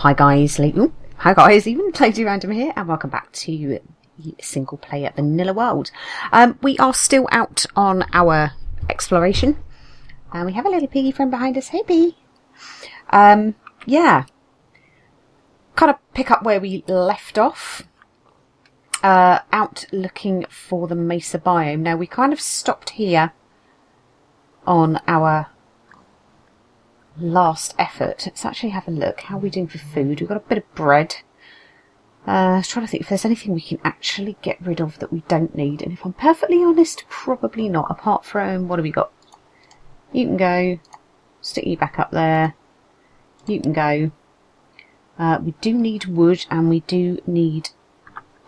Hi guys, even Lady Random here, and welcome back to single player vanilla world. We are still out on our exploration, and we have a little piggy friend behind us. Hey Piggy. Yeah, kind of pick up where we left off. Out looking for the Mesa Biome. Now we kind of stopped here on our last effort. Let's actually have a look. How are we doing for food? We've got a bit of bread. I was trying to think if there's anything we can actually get rid of that we don't need. And if I'm perfectly honest, probably not. Apart from, what have we got? You can go. Stick you back up there. You can go. We do need wood, and we do need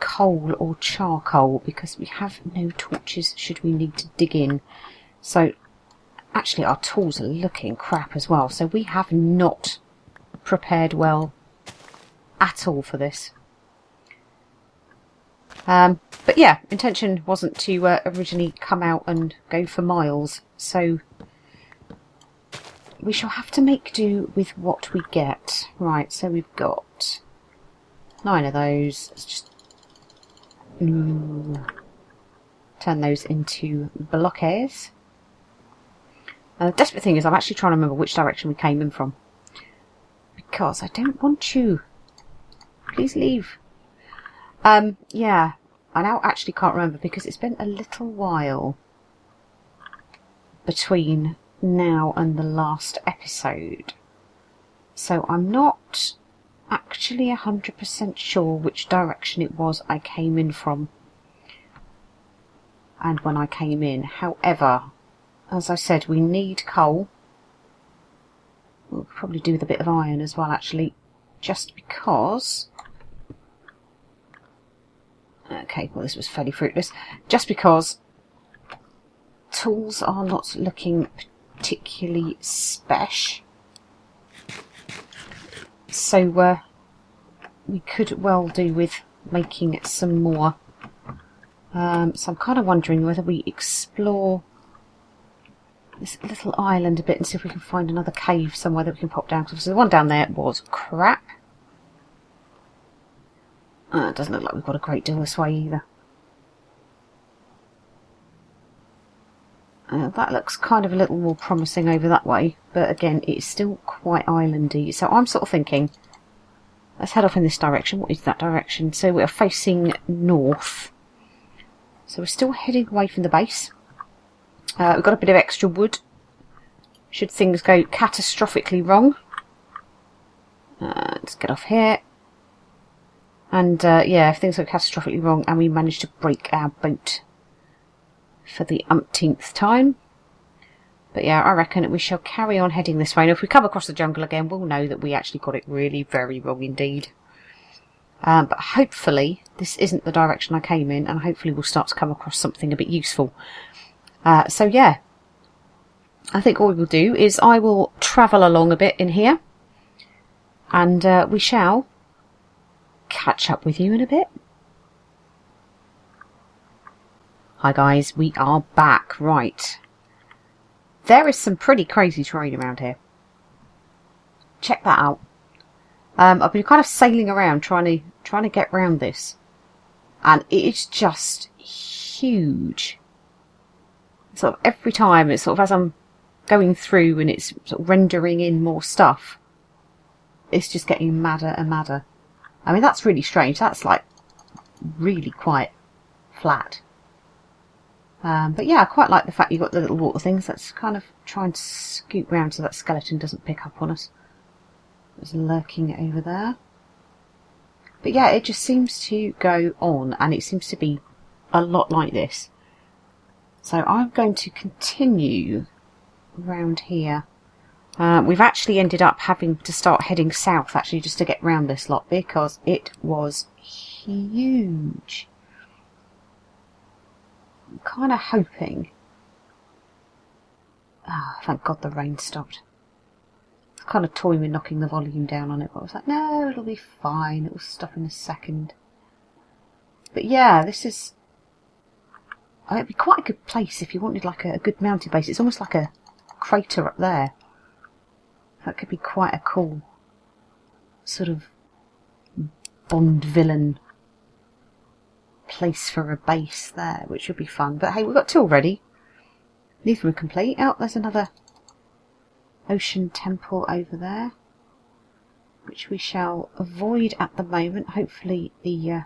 coal or charcoal, because we have no torches should we need to dig in. So actually our tools are looking crap as well, so we have not prepared well at all for this. But yeah, intention wasn't to originally come out and go for miles, so we shall have to make do with what we get. Right, so we've got 9 of those. Let's just turn those into blockades. The desperate thing is I'm actually trying to remember which direction we came in from, because I don't want you. Please leave. Yeah, I now actually can't remember because it's been a little while between now and the last episode, so I'm not actually 100% sure which direction it was I came in from and when I came in. However, as I said, we need coal. We'll probably do with a bit of iron as well, actually, just because. Okay, well, this was fairly fruitless. Just because tools are not looking particularly spesh. So we could well do with making some more. So I'm kind of wondering whether we explore this little island a bit and see if we can find another cave somewhere that we can pop down. Because the one down there was crap. It doesn't look like we've got a great deal this way either. That looks kind of a little more promising over that way, but again, it's still quite islandy. So I'm sort of thinking, let's head off in this direction. What is that direction? So we're facing north. So we're still heading away from the base. We've got a bit of extra wood should things go catastrophically wrong. Let's get off here. And yeah, if things go catastrophically wrong and we manage to break our boat for the umpteenth time. But yeah, I reckon we shall carry on heading this way. And if we come across the jungle again, we'll know that we actually got it really very wrong indeed. But hopefully this isn't the direction I came in, and hopefully we'll start to come across something a bit useful. So yeah, I think all we will do is I will travel along a bit in here, and we shall catch up with you in a bit. Hi guys, we are back. Right, there is some pretty crazy terrain around here. Check that out. I've been kind of sailing around trying to get round this, and it is just huge. Sort of every time, it's sort of as I'm going through and it's sort of rendering in more stuff, it's just getting madder and madder. I mean, that's really strange. That's like really quite flat. But yeah, I quite like the fact you've got the little water things. Let's kind of try and scoot round so that skeleton doesn't pick up on us. It's lurking over there. But yeah, it just seems to go on, and it seems to be a lot like this. So I'm going to continue around here. We've actually ended up having to start heading south, actually, just to get round this lot, because it was huge. I'm kind of hoping... Ah, thank God the rain stopped. I was kind of toying with knocking the volume down on it, but I was like, no, it'll be fine. It will stop in a second. But yeah, this is... it'd be quite a good place if you wanted like a good mountain base. It's almost like a crater up there. That could be quite a cool sort of Bond villain place for a base there, which would be fun. But hey, we've got 2 already. Neither are complete. Oh, there's another ocean temple over there, which we shall avoid at the moment. Hopefully the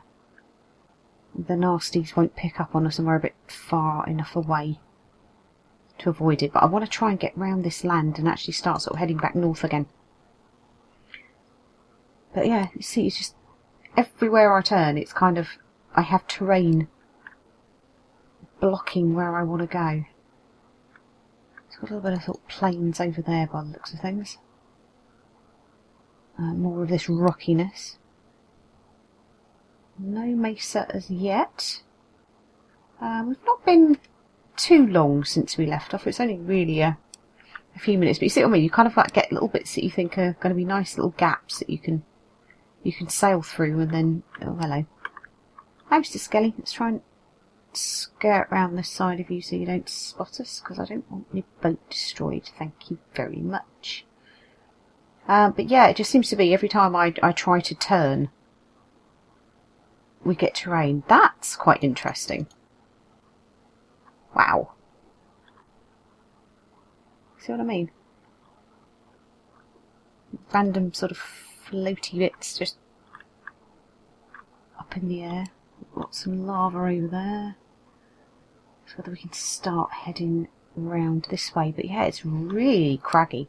nasties won't pick up on us and we're a bit far enough away to avoid it. But I want to try and get round this land and actually start sort of heading back north again. But yeah, you see, it's just everywhere I turn, it's kind of, I have terrain blocking where I want to go. It's got a little bit of sort of plains over there by the looks of things. More of this rockiness. No mesa as yet. We've not been too long since we left off. It's only really a few minutes. But you see what I mean? You kind of like get little bits that you think are going to be nice little gaps that you can sail through, and then, oh hello. Hi Mr. Skelly, let's try and skirt round this side of you so you don't spot us, because I don't want your boat destroyed, thank you very much. But yeah, it just seems to be every time I try to turn, we get terrain. That's quite interesting. Wow. See what I mean? Random sort of floaty bits just up in the air. We've got some lava over there. So whether we can start heading round this way. But yeah, it's really craggy.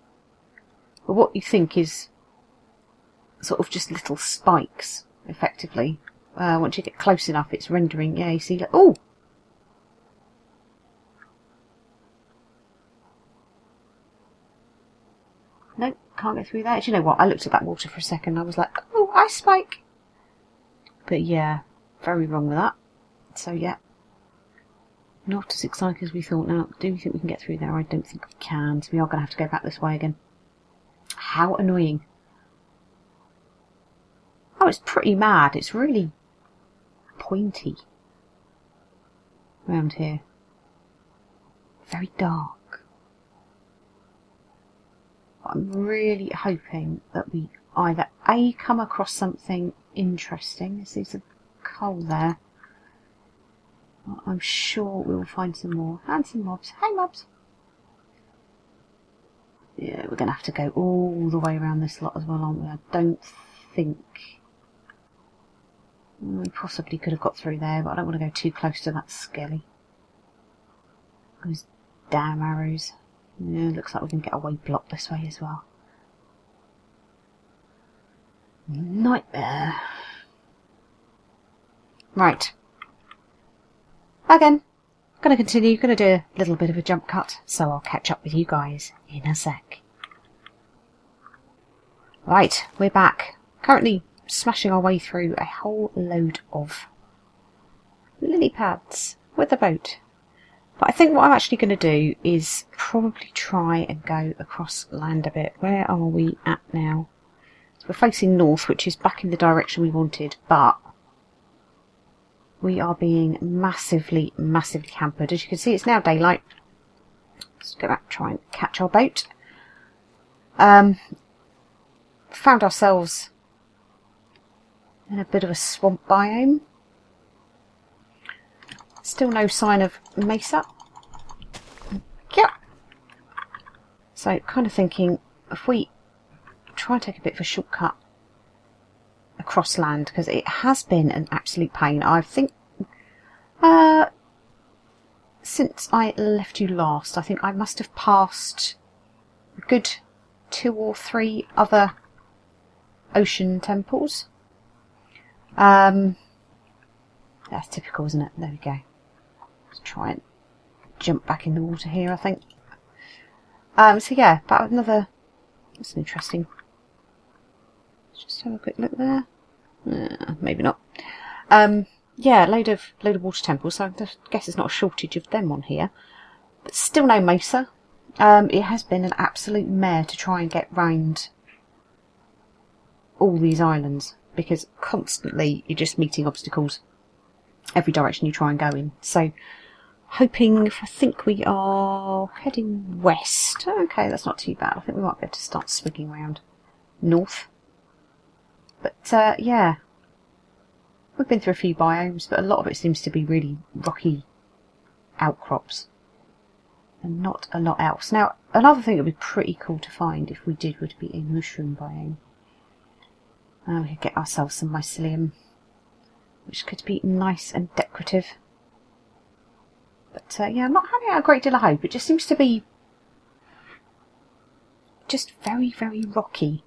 But what you think is sort of just little spikes, effectively. Once you get close enough, it's rendering. Yeah, you see, like, oh! Nope, can't get through that. Do you know what? I looked at that water for a second. I was like, oh, ice spike. But yeah, very wrong with that. So yeah, not as exciting as we thought. Now, do we think we can get through there? I don't think we can. So we are going to have to go back this way again. How annoying. Oh, it's pretty mad. It's really pointy around here. Very dark. I'm really hoping that we either A, come across something interesting. There's some coal there. I'm sure we'll find some more. And some mobs. Hey mobs! Yeah, we're going to have to go all the way around this lot as well, aren't we? I don't think... We possibly could have got through there, but I don't want to go too close to that skelly. Those damn arrows. Yeah, looks like we can get away blocked this way as well. Nightmare. Right. Again, going to continue, going to do a little bit of a jump cut, so I'll catch up with you guys in a sec. Right, we're back. Currently smashing our way through a whole load of lily pads with the boat. But I think what I'm actually going to do is probably try and go across land a bit. Where are we at now? So we're facing north, which is back in the direction we wanted, but we are being massively, massively hampered. As you can see, it's now daylight. Let's go back and try and catch our boat. Found ourselves in a bit of a swamp biome. Still no sign of mesa. Yep. So kind of thinking if we try and take a bit of a shortcut across land, because it has been an absolute pain. I think since I left you last, I think I must have passed a good 2 or 3 other ocean temples. That's typical, isn't it? There we go. Let's try and jump back in the water here, I think. So yeah, about another... That's interesting. Let's just have a quick look there. Maybe not. Yeah, load of water temples, so I guess there's not a shortage of them on here. But still no mesa. It has been an absolute mare to try and get round all these islands, because constantly you're just meeting obstacles every direction you try and go in. So hoping, I think we are heading west. Okay, that's not too bad. I think we might be able to start swinging around north. But yeah, we've been through a few biomes, but a lot of it seems to be really rocky outcrops and not a lot else. Now, another thing that would be pretty cool to find if we did would be a mushroom biome. We could get ourselves some mycelium, which could be nice and decorative. But yeah, I'm not having a great deal of hope. It just seems to be just very, very rocky.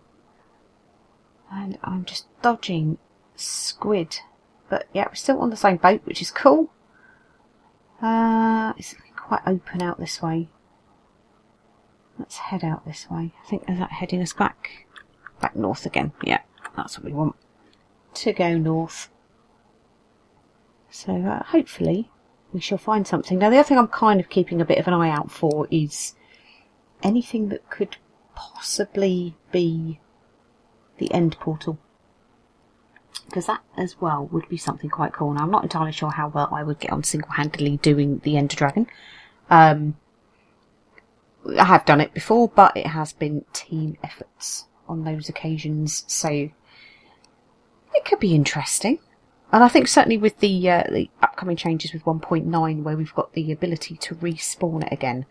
And I'm just dodging squid. But yeah, we're still on the same boat, which is cool. It's quite open out this way. Let's head out this way. I think, is that heading us back north again? Yeah, that's what we want, to go north. So hopefully we shall find something. Now, the other thing I'm kind of keeping a bit of an eye out for is anything that could possibly be the end portal, because that as well would be something quite cool. Now, I'm not entirely sure how well I would get on single-handedly doing the Ender Dragon. I have done it before, but it has been team efforts on those occasions, so it could be interesting. And I think certainly with the upcoming changes with 1.9, where we've got the ability to respawn it again,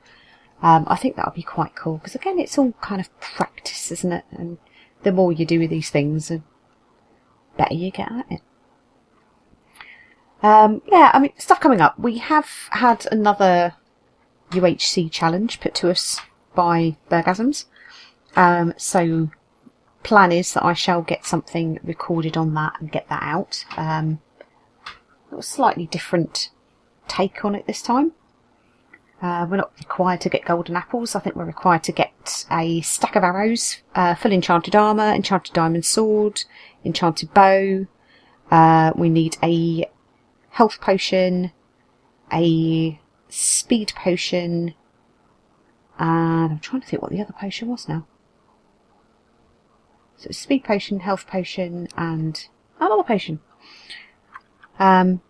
I think that would be quite cool, because again, it's all kind of practice, isn't it? And the more you do with these things, the better you get at it. Yeah, I mean, stuff coming up. We have had another UHC challenge put to us by Bergasms. So plan is that I shall get something recorded on that and get that out. A slightly different take on it this time. We're not required to get golden apples. I think we're required to get a stack of arrows, full enchanted armour, enchanted diamond sword, enchanted bow. We need a health potion, a speed potion, and I'm trying to think what the other potion was now. So it's speed potion, health potion, and another potion. But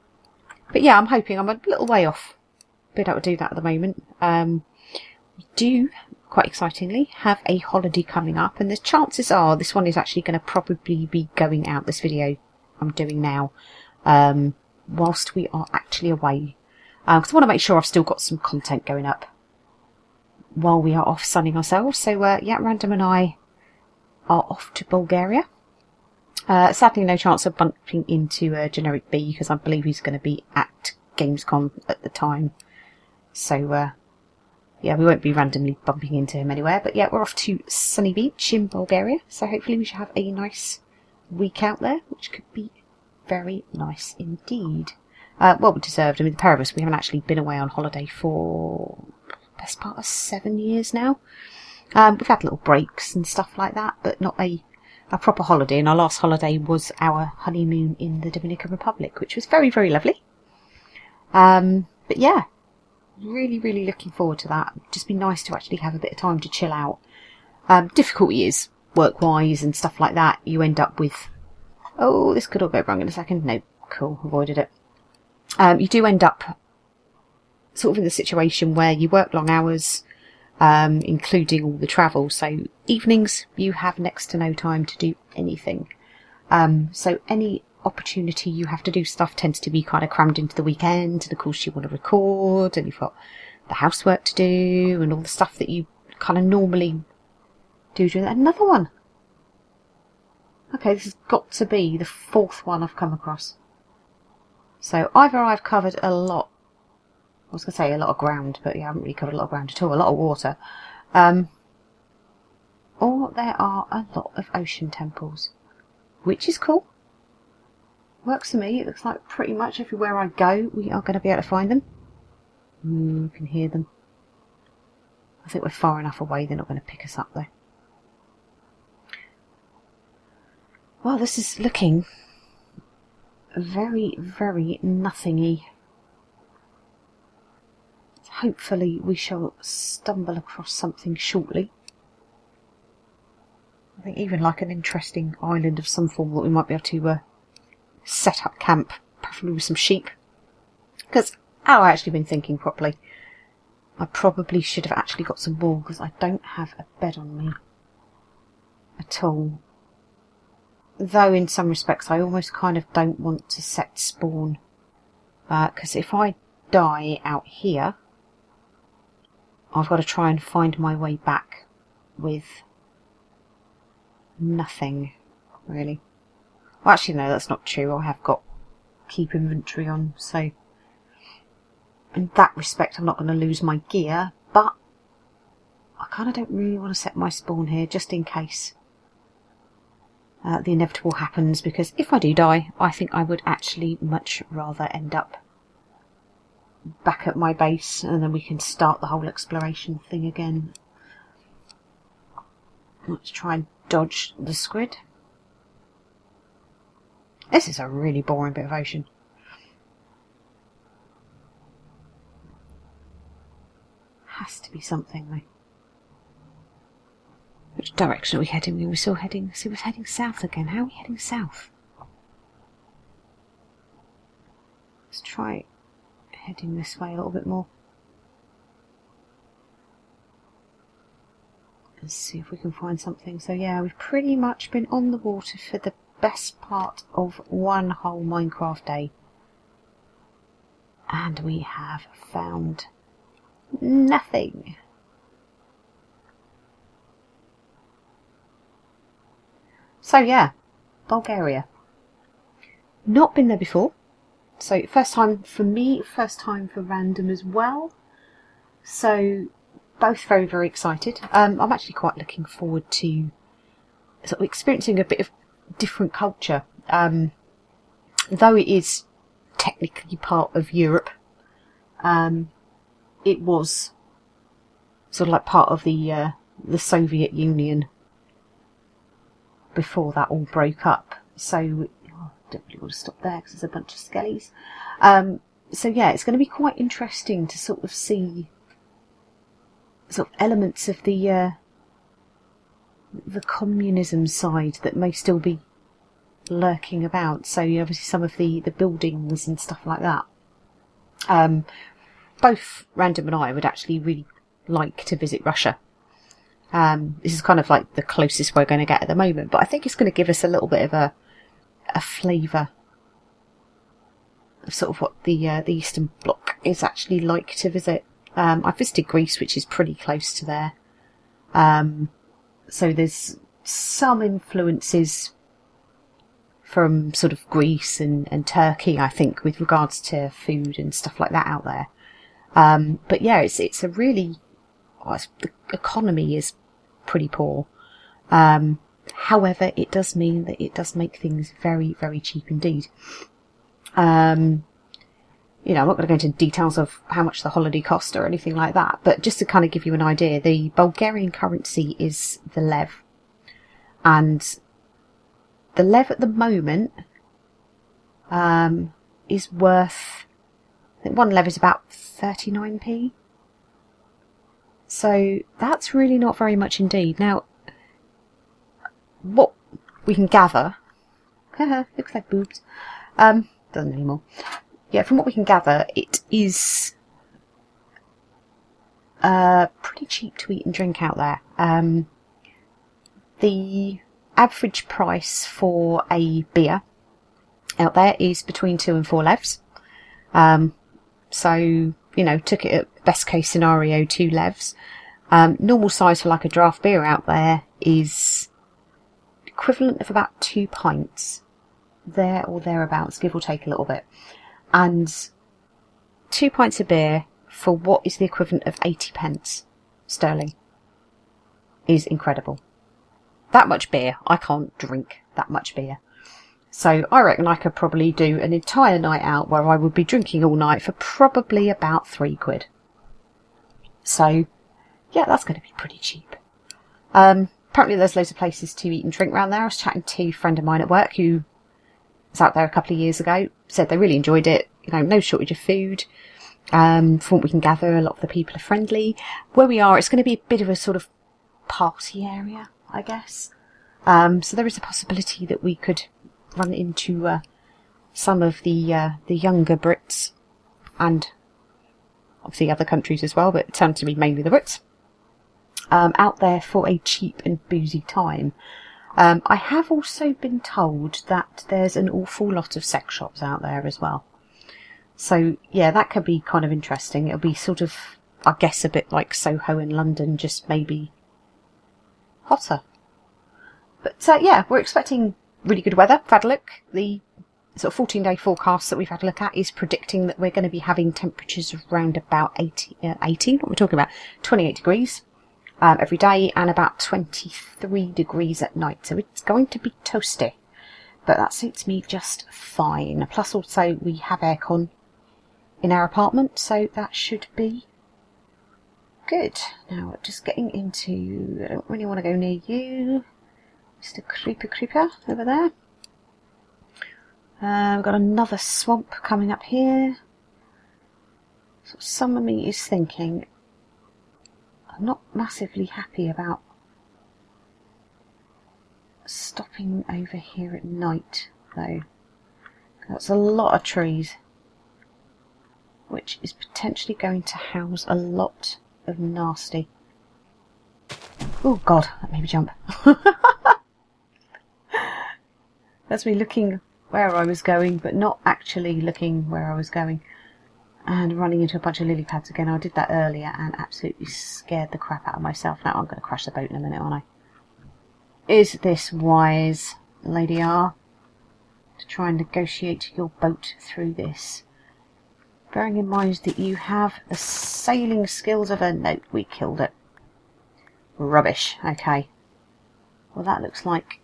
yeah, I'm hoping I'm a little way off being able to do that at the moment. We do, quite excitingly, have a holiday coming up, and the chances are this one is actually going to probably be going out, this video I'm doing now, whilst we are actually away. Because I want to make sure I've still got some content going up while we are off sunning ourselves. So yeah, Random and I are off to Bulgaria. Sadly, no chance of bumping into Generic B, because I believe he's going to be at Gamescom at the time. So yeah, we won't be randomly bumping into him anywhere. But yeah, we're off to Sunny Beach in Bulgaria. So hopefully we should have a nice week out there, which could be very nice indeed. Well deserved. I mean, the pair of us, we haven't actually been away on holiday for the best part of 7 years now. We've had little breaks and stuff like that, but not a proper holiday. And our last holiday was our honeymoon in the Dominican Republic, which was very, very lovely. But yeah, really, really looking forward to that. It'd just be nice to actually have a bit of time to chill out. Difficulty is, work-wise and stuff like that, you end up with... Oh, this could all go wrong in a second. No, cool, avoided it. You do end up sort of in the situation where you work long hours, including all the travel. So evenings, you have next to no time to do anything. So any opportunity you have to do stuff tends to be kind of crammed into the weekend. And of course you want to record, and you've got the housework to do, and all the stuff that you kind of normally do during that. Another one. Okay, this has got to be the 4th one I've come across. So either I've covered a lot, I was going to say a lot of ground, but yeah, I haven't really covered a lot of ground at all, a lot of water. Or there are a lot of ocean temples, which is cool. Works for me. It looks like pretty much everywhere I go, we are going to be able to find them. You can hear them. I think we're far enough away, they're not going to pick us up though. Well, this is looking very, very nothingy. Hopefully we shall stumble across something shortly. I think even like an interesting island of some form that we might be able to set up camp, preferably with some sheep. Because, I've actually been thinking properly, I probably should have actually got some wool, because I don't have a bed on me at all. though in some respects I almost kind of don't want to set spawn, because if I die out here, I've got to try and find my way back with nothing, really. Well, actually no, that's not true. I have got keep inventory on, so in that respect I'm not going to lose my gear, but I kind of don't really want to set my spawn here just in case the inevitable happens, because if I do die, I think I would actually much rather end up back at my base and then we can start the whole exploration thing again. Let's try and dodge the squid. This is a really boring bit of ocean. Has to be something though. Which direction are we heading? We were still heading. See, we're heading south again. How are we heading south? Let's try heading this way a little bit more. Let's see if we can find something. So yeah, we've pretty much been on the water for the best part of one whole Minecraft day. And we have found nothing. So yeah, Bulgaria. Not been there before. So first time for me, first time for Random as well. So both very, very excited. I'm actually quite looking forward to sort of experiencing a bit of different culture. Though it is technically part of Europe, it was sort of like part of the Soviet Union before that all broke up. So don't really want to stop there because there's a bunch of skellies. So yeah, it's going to be quite interesting to sort of see sort of elements of the communism side that may still be lurking about. So obviously some of the buildings and stuff like that. Both Random and I would actually really like to visit Russia. This is kind of like the closest we're going to get at the moment, but I think it's going to give us a little bit of a flavour of sort of what the Eastern Bloc is actually like to visit. I've visited Greece, which is pretty close to there. So there's some influences from sort of Greece and Turkey, I think, with regards to food and stuff like that out there. But yeah, it's a really... the economy is pretty poor. However, it does mean that it does make things very, very cheap indeed. You know, I'm not going to go into details of how much the holiday cost or anything like that, but just to kind of give you an idea, the Bulgarian currency is the lev. And the lev at the moment is worth, I think one lev is about 39p. So that's really not very much indeed. Now, what we can gather, looks like boobs, doesn't anymore. Yeah, from what we can gather, it is pretty cheap to eat and drink out there. The average price for a beer out there is between 2 and 4 levs. So, you know, took it at best case scenario 2 levs. Normal size for like a draft beer out there is equivalent of about 2 pints. There or thereabouts, give or take a little bit. And 2 pints of beer for what is the equivalent of 80 pence sterling is incredible. That much beer, I can't drink that much beer. So I reckon I could probably do an entire night out where I would be drinking all night for probably about £3. So yeah, that's going to be pretty cheap. Apparently there's loads of places to eat and drink around there. I was chatting to a friend of mine at work who was out there a couple of years ago, said they really enjoyed it. You know, no shortage of food. From what we can gather, a lot of the people are friendly. Where we are, it's going to be a bit of a sort of party area, I guess. So there is a possibility that we could run into some of the younger Brits and obviously other countries as well, but it tends to be mainly the Brits out there for a cheap and boozy time. I have also been told that there's an awful lot of sex shops out there as well. So, yeah, that could be kind of interesting. It'll be sort of, I guess, a bit like Soho in London, just maybe hotter. But, yeah, we're expecting really good weather. I've had a look. The sort of 14-day forecast that we've had a look at is predicting that we're going to be having temperatures around about 18, what we're talking about, 28 degrees every day, and about 23 degrees at night. So it's going to be toasty. But that suits me just fine. Plus also we have aircon in our apartment, so that should be good. Now, just getting into... I don't really want to go near you, Mr. Creeper over there. We've got another swamp coming up here. So some of me is thinking I'm not massively happy about stopping over here at night, though. That's a lot of trees, which is potentially going to house a lot of nasty... Oh god, that made me jump. That's me looking where I was going, but not actually looking where I was going. And running into a bunch of lily pads again. I did that earlier and absolutely scared the crap out of myself. Now I'm going to crash the boat in a minute, aren't I? Is this wise, Lady R, to try and negotiate your boat through this? Bearing in mind that you have the sailing skills of a... No, we killed it. Rubbish. Okay. Well, that looks like...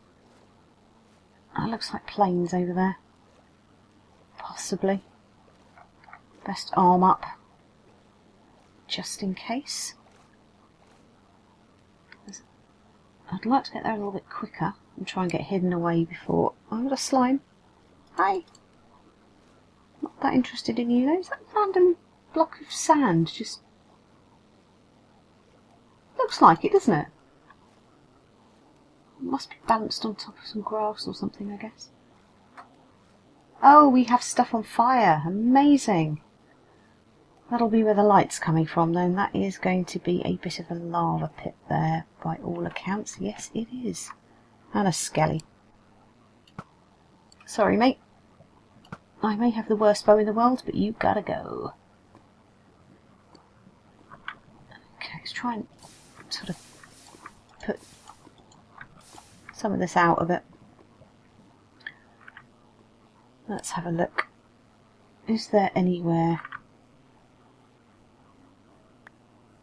That looks like planes over there. Possibly. Best arm up. Just in case. I'd like to get there a little bit quicker and try and get hidden away before... Oh, I've got a slime. Hi. Not that interested in you though. Is that a random block of sand? Just... Looks like it, doesn't it? It must be balanced on top of some grass or something, I guess. Oh, we have stuff on fire. Amazing. That'll be where the light's coming from then. That is going to be a bit of a lava pit there, by all accounts. Yes, it is. And a skelly. Sorry, mate. I may have the worst bow in the world, but you gotta go. Okay, let's try and sort of put some of this out of it. Let's have a look. Is there anywhere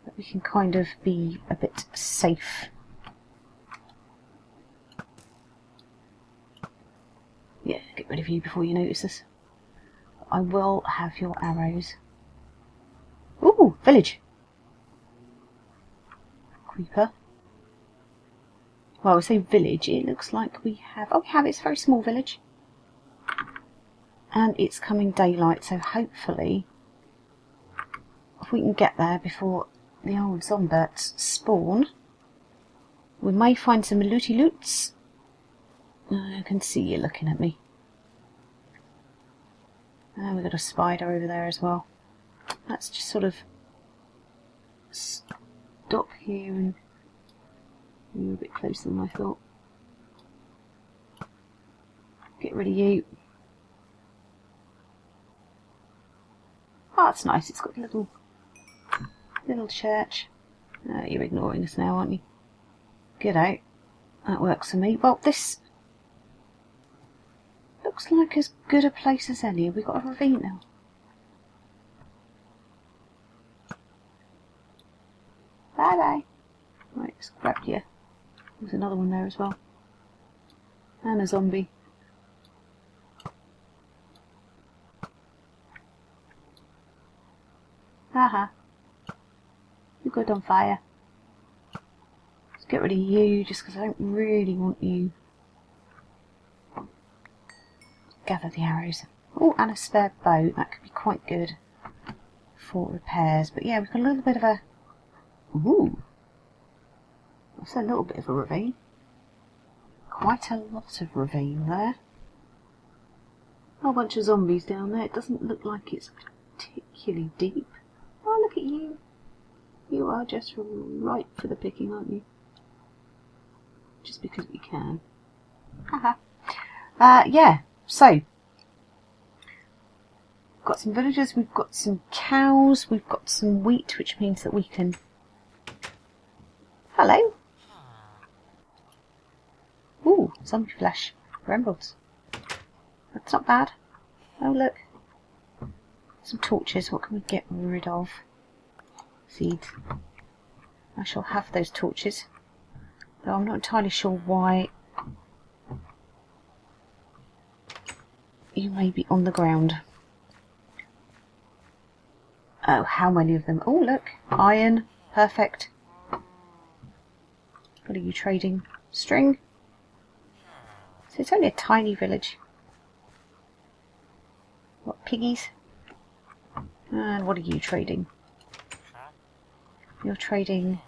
that we can kind of be a bit safe? Yeah, get rid of you before you notice us. I will have your arrows. Ooh, village. Creeper. Well, I say village, it looks like we have... Oh, we have, it's a very small village. And it's coming daylight, so hopefully, if we can get there before the old zombies spawn, we may find some looty loots. I can see you looking at me. And we've got a spider over there as well. Let's just sort of stop here and... You're a bit closer than I thought. Get rid of you. Oh, that's nice. It's got a little church. You're ignoring us now, aren't you? Get out. That works for me. Well, this looks like as good a place as any. Have we got a ravine now? Bye bye. Right, let's grab you. There's another one there as well. And a zombie. Haha. You're good on fire. Let's get rid of you just because I don't really want you. Gather the arrows. Oh, and a spare bow. That could be quite good for repairs. But yeah, we've got a little bit of a... Ooh. That's a little bit of a ravine. Quite a lot of ravine there. A whole bunch of zombies down there. It doesn't look like it's particularly deep. Oh, look at you. You are just ripe for the picking, aren't you? Just because we can. Haha. Yeah, so we've got some villagers, we've got some cows, we've got some wheat, which means that we can... Hello. Ooh, zombie flesh. Emeralds. That's not bad. Oh, look. Some torches. What can we get rid of? Seeds. I shall have those torches. Though I'm not entirely sure why you may be on the ground. Oh, how many of them? Oh, look. Iron. Perfect. What are you trading? String? So it's only a tiny village. What, piggies? And what are you trading? You're trading...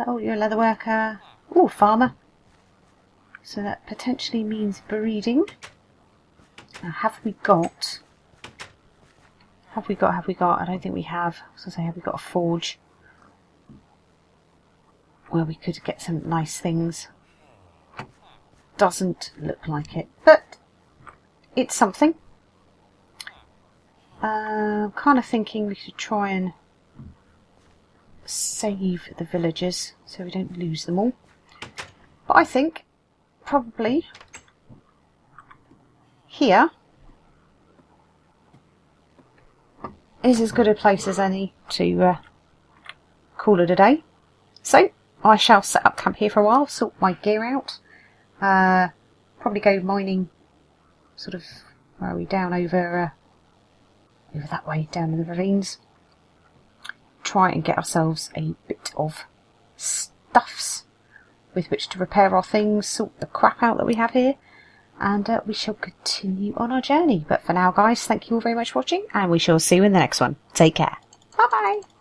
Oh, you're a leather worker. Oh, farmer. So that potentially means breeding. Now, have we got... I don't think we have. I was going to say, have we got a forge? Where we could get some nice things. Doesn't look like it, but it's something. Kind of thinking we should try and save the villagers so we don't lose them all. But I think probably here is as good a place as any to call it a day. So I shall set up camp here for a while, sort my gear out, probably go mining sort of, where are we, down over that way, down in the ravines. Try and get ourselves a bit of stuffs with which to repair our things, sort the crap out that we have here, and we shall continue on our journey. But for now, guys, thank you all very much for watching, and we shall see you in the next one. Take care. Bye bye.